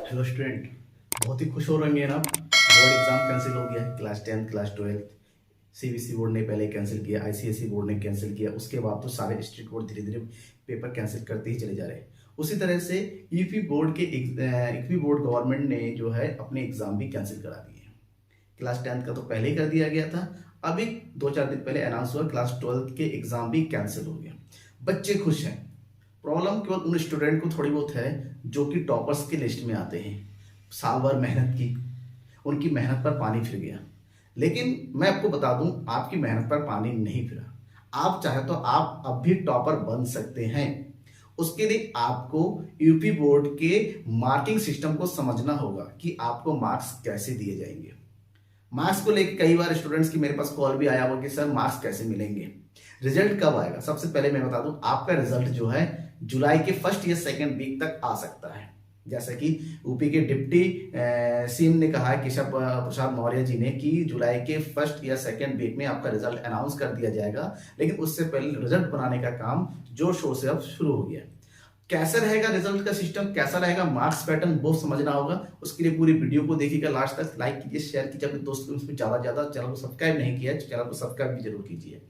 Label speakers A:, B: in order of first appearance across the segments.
A: Hello student, बहुत ही खुश हो रहे हैं ना। बोर्ड एग्जाम कैंसिल हो गया है। क्लास 10 क्लास 12 सीबीएसई बोर्ड ने पहले कैंसिल किया, आईसीएसई बोर्ड ने कैंसिल किया, उसके बाद तो सारे स्टेट बोर्ड धीरे धीरे पेपर कैंसिल करते ही चले जा रहे हैं। उसी तरह से यूपी बोर्ड के यूपी बोर्ड गवर्नमेंट ने जो है अपने एग्जाम भी कैंसिल करा दिए हैं। क्लास 10 का तो पहले ही कर दिया गया था, अभी 2-4 दिन पहले अनाउंस हुआ क्लास 12 के एग्जाम भी कैंसिल हो गया। बच्चे खुश हैं। प्रॉब्लम केवल उन स्टूडेंट को थोड़ी बहुत है जो कि टॉपर्स के लिस्ट में आते हैं। साल भर मेहनत की, उनकी मेहनत पर पानी फिर गया। लेकिन मैं आपको बता दूं, आपकी मेहनत पर पानी नहीं फिरा। आप चाहे तो आप अब भी टॉपर बन सकते हैं। उसके लिए आपको यूपी बोर्ड के मार्किंग सिस्टम को समझना होगा कि आपको मार्क्स कैसे दिए जाएंगे। मार्क्स को लेकर कई बार स्टूडेंट्स की मेरे पास कॉल भी आया हुआ कि सर मार्क्स कैसे मिलेंगे, रिजल्ट कब आएगा। सबसे पहले मैं बता दूं, आपका रिजल्ट जो है जुलाई के फर्स्ट या सेकंड वीक तक आ सकता है। जैसा कि यूपी के डिप्टी सीएम ने कहा है, केशव प्रसाद मौर्य जी ने, कि जुलाई के फर्स्ट या सेकंड वीक में आपका रिजल्ट अनाउंस कर दिया जाएगा। लेकिन उससे पहले रिजल्ट बनाने का काम जोर शोर से अब शुरू हो गया है। कैसा रहेगा रिजल्ट का सिस्टम, कैसा रहेगा मार्क्स पैटर्न, वो समझना होगा। उसके लिए पूरी वीडियो को देखिएगा लास्ट तक, लाइक कीजिए, शेयर कीजिए अपने दोस्तों में। ज्यादा ज्यादा चैनल को सब्सक्राइब नहीं किया, चैनल को सब्सक्राइब भी जरूर कीजिए,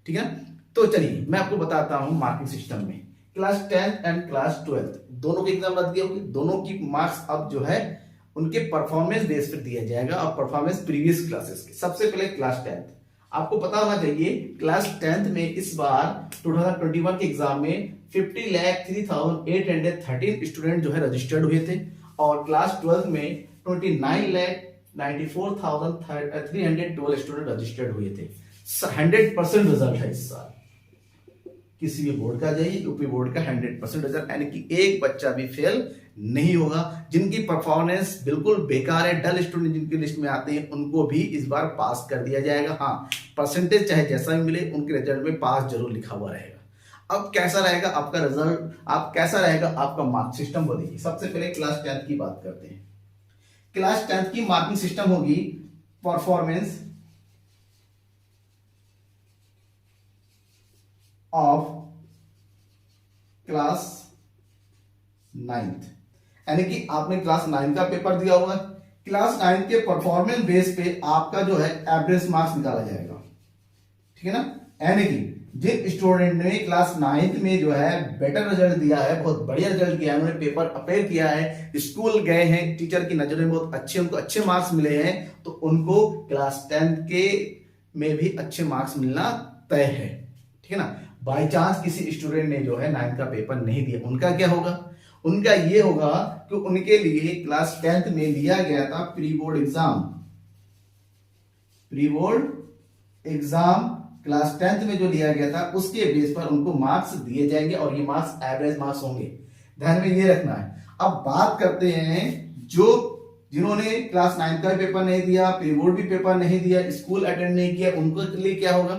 A: ठीक है। तो चलिए मैं आपको बताता हूं मार्किंग सिस्टम में क्लास 10 एंड क्लास 12 दोनों के एग्जाम रद्द होगी। दोनों की मार्क्स अब जो है उनके परफॉर्मेंस बेस पर दिया जाएगा और परफॉर्मेंस प्रीवियस क्लासेस के। सबसे पहले क्लास 10 आपको पता होना चाहिए, क्लास 10 में इस बार 2021 के एग्जाम में 50,03,813 स्टूडेंट जो है रजिस्टर्ड हुए थे और क्लास 12 में 29,94,312 स्टूडेंट रजिस्टर्ड हुए थे। 100% रिजल्ट है इस साल। किसी भी बोर्ड का जाइए, यूपी बोर्ड का 100% रिजल्ट, यानी कि एक बच्चा भी फेल नहीं होगा। जिनकी परफॉर्मेंस बिल्कुल बेकार है, डल स्टूडेंट जिनकी लिस्ट में आते हैं, उनको भी इस बार पास कर दिया जाएगा। हाँ, परसेंटेज चाहे जैसा भी मिले, उनके रिजल्ट में पास जरूर लिखा हुआ रहेगा। अब कैसा रहेगा आपका रिजल्ट, आप कैसा रहेगा आपका मार्क सिस्टम, वो देखिए। सबसे पहले क्लास 10 की बात करते हैं। क्लास 10 की मार्किंग सिस्टम होगी परफॉर्मेंस ऑफ क्लास 9th, यानी कि आपने क्लास 9 का पेपर दिया होगा। क्लास 9 के परफॉर्मेंस बेस पे आपका जो है एवरेज मार्क्स निकाला जाएगा, ठीक है ना। यानी कि जिन स्टूडेंट ने क्लास 9th में जो है बेटर रिजल्ट दिया है, बहुत बढ़िया रिजल्ट किया है, उन्होंने पेपर अपेयर किया है, स्कूल गए हैं, टीचर की नजर में बहुत अच्छे, उनको अच्छे मार्क्स मिले हैं, तो उनको क्लास 10 के में भी अच्छे मार्क्स मिलना तय है, ठीक है ना। बाई चांस किसी स्टूडेंट ने जो है 9th का पेपर नहीं दिया, उनका क्या होगा, उनका ये होगा कि उनके लिए क्लास 10th में लिया गया था pre board exam. Pre board exam class 10th में जो लिया गया था, उसके बेस पर उनको मार्क्स दिए जाएंगे और ये मार्क्स एवरेज मार्क्स होंगे, ध्यान में ये रखना है। अब बात करते हैं जो जिन्होंने क्लास 9th का पेपर नहीं दिया, प्री बोर्ड भी पेपर नहीं दिया, स्कूल अटेंड नहीं किया, उनके लिए क्या होगा।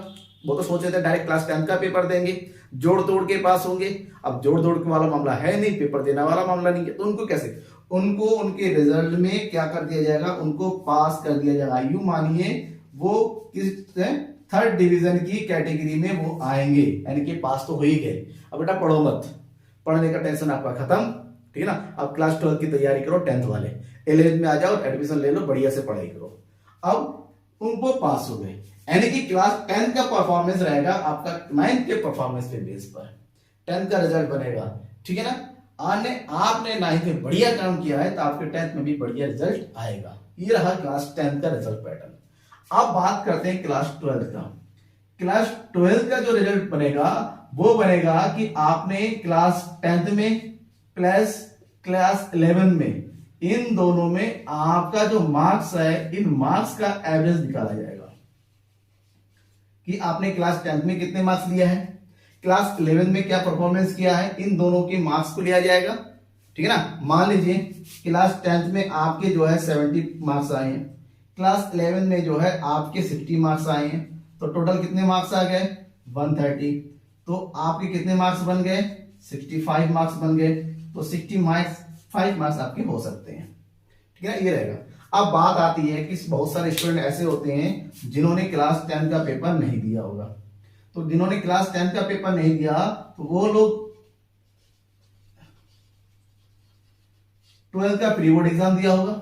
A: वो तो सोच रहे थे डायरेक्ट क्लास 10 का पेपर देंगे, जोड़ तोड़ के पास होंगे। अब जोड़ तोड़ के वाला मामला है नहीं, पेपर देने वाला मामला नहीं है, तो उनको कैसे, उनको उनके रिजल्ट में क्या कर दिया जाएगा, उनको पास कर दिया जाएगा। यूं मानिए वो किस 3rd डिवीजन की कैटेगरी में वो आएंगे, यानी कि पास तो हो ही गए। अब बेटा पढ़ो मत, पढ़ने का टेंशन आपका खत्म, ठीक है ना। अब क्लास 12 की तैयारी करो, 10th वाले 11th में आ जाओ, एडमिशन ले लो, बढ़िया से पढ़ाई करो। अब उनको पास हो गए, यानी कि क्लास 10 का परफॉर्मेंस रहेगा आपका 9th के परफॉर्मेंस पे बेस पर 10th का रिजल्ट बनेगा, ठीक है ना। आपने 9th में बढ़िया काम किया है तो आपके 10th में भी बढ़िया रिजल्ट आएगा। ये रहा क्लास 10 का रिजल्ट पैटर्न। अब बात करते हैं क्लास 12 का। क्लास 12 का जो रिजल्ट बनेगा वो बनेगा कि आपने क्लास 10th में प्लस क्लास 11 में, इन दोनों में आपका जो मार्क्स है, इन मार्क्स का एवरेज निकाला जाएगा कि आपने क्लास 10th में कितने मार्क्स लिया है, क्लास 11 में क्या परफॉर्मेंस किया है, इन दोनों के मार्क्स को लिया जाएगा, ठीक है ना। मान लीजिए क्लास 10th में आपके जो है 70 मार्क्स आए हैं, क्लास 11 में जो है आपके 60 मार्क्स आए हैं, तो टोटल कितने मार्क्स आ गए 130। तो आपके कितने मार्क्स बन गए 65 मार्क्स बन गए, तो 65 मार्क्स आपके हो सकते हैं, ठीक है, ये रहेगा। अब बात आती है कि बहुत सारे स्टूडेंट ऐसे होते हैं जिन्होंने क्लास 10 का पेपर नहीं दिया होगा। तो जिन्होंने क्लास 10 का पेपर नहीं दिया तो वो लोग 12th का प्री बोर्ड एग्जाम दिया होगा,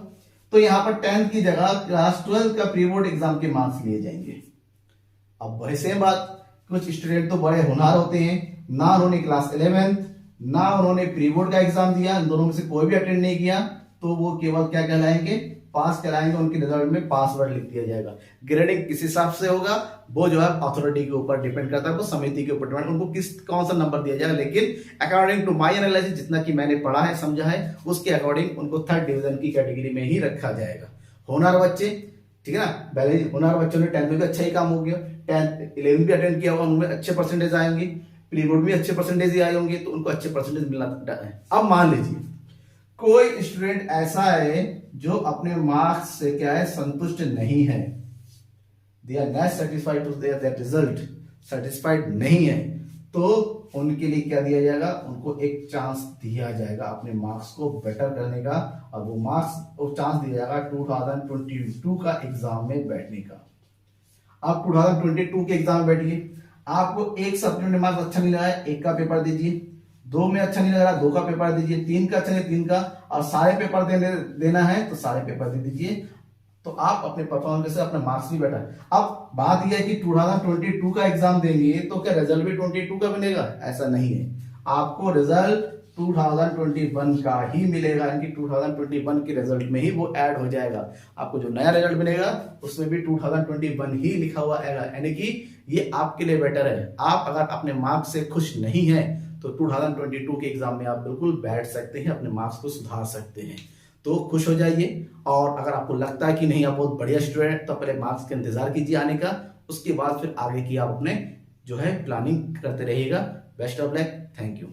A: तो यहां पर 10th की जगह क्लास 12 का प्री बोर्ड एग्जाम के मार्क्स लिए जाएंगे। अब वही सेम बात, कुछ स्टूडेंट तो बड़े होनहार होते हैं, ना उन्होंने क्लास 11th ना उन्होंने प्री बोर्ड का एग्जाम दिया, इन दोनों में से कोई भी अटेंड नहीं किया, तो वो केवल क्या कहलाएंगे, पास कहलाएंगे। उनके रिजल्ट में पासवर्ड लिख दिया जाएगा। ग्रेडिंग किस हिसाब से होगा, वो जो है अथॉरिटी के ऊपर डिपेंड करता है, वो समिति के ऊपर डिपेंड, उनको किस कौन सा नंबर दिया जाएगा। लेकिन अकॉर्डिंग टू माय एनालिसिस, जितना कि मैंने पढ़ा है समझा है, उसके अकॉर्डिंग उनको 3rd डिवीजन की कैटेगरी में ही रखा जाएगा। होनहार बच्चे, ठीक है ना, पहले होनहार बच्चों ने 10th में भी अच्छा ही काम हो गया, 10th 11th भी अटेंड किया होगा, उनमें अच्छे परसेंटेज आएंगे, प्री बोर्ड में अच्छे परसेंटेज ही आए होंगे, तो उनको अच्छे परसेंटेज मिलना है। अब मान लीजिए कोई स्टूडेंट ऐसा है जो अपने मार्क्स से क्या है, संतुष्ट नहीं है, they are not satisfied to their result, satisfied नहीं है, तो उनके लिए क्या दिया जाएगा, उनको एक चांस दिया जाएगा अपने मार्क्स को बेटर करने का, और वो मार्क्स वो चांस दिया जाएगा 2022 का एग्जाम में बैठने का। आप 2022 के एग्जाम में बैठिए, आपको एक सब्जेक्ट में मार्क्स अच्छा नहीं लगा है, एक का पेपर दीजिए, 2 में अच्छा नहीं लग रहा, 2 का पेपर दीजिए, 3 का अच्छा नहीं, 3 का, और सारे पेपर देना है तो सारे पेपर दे दीजिए, तो आप अपने परफॉर्मेंस से अपना मार्क्स भी बेटर। अब बात यह है कि 2022 का एग्जाम देंगे तो क्या रिजल्ट भी 22 का मिलेगा, ऐसा नहीं है, आपको रिजल्ट 2021 का ही मिलेगा, यानी 2021 के रिजल्ट में ही वो ऐड हो जाएगा। आपको जो नया रिजल्ट मिलेगा उसमें भी 2021 ही लिखा हुआ आएगा, यानी कि ये आपके लिए बेटर है। आप अगर अपने मार्क्स से खुश नहीं है तो 2022 के एग्जाम में आप बिल्कुल बैठ सकते हैं, अपने मार्क्स को सुधार सकते हैं, तो खुश हो जाइए। और अगर आपको लगता है कि नहीं आप बहुत बढ़िया स्टूडेंट, तो पहले मार्क्स का इंतजार कीजिए आने का, उसके बाद फिर आगे की आप अपने जो है प्लानिंग करते रहिएगा। Best of luck, thank you.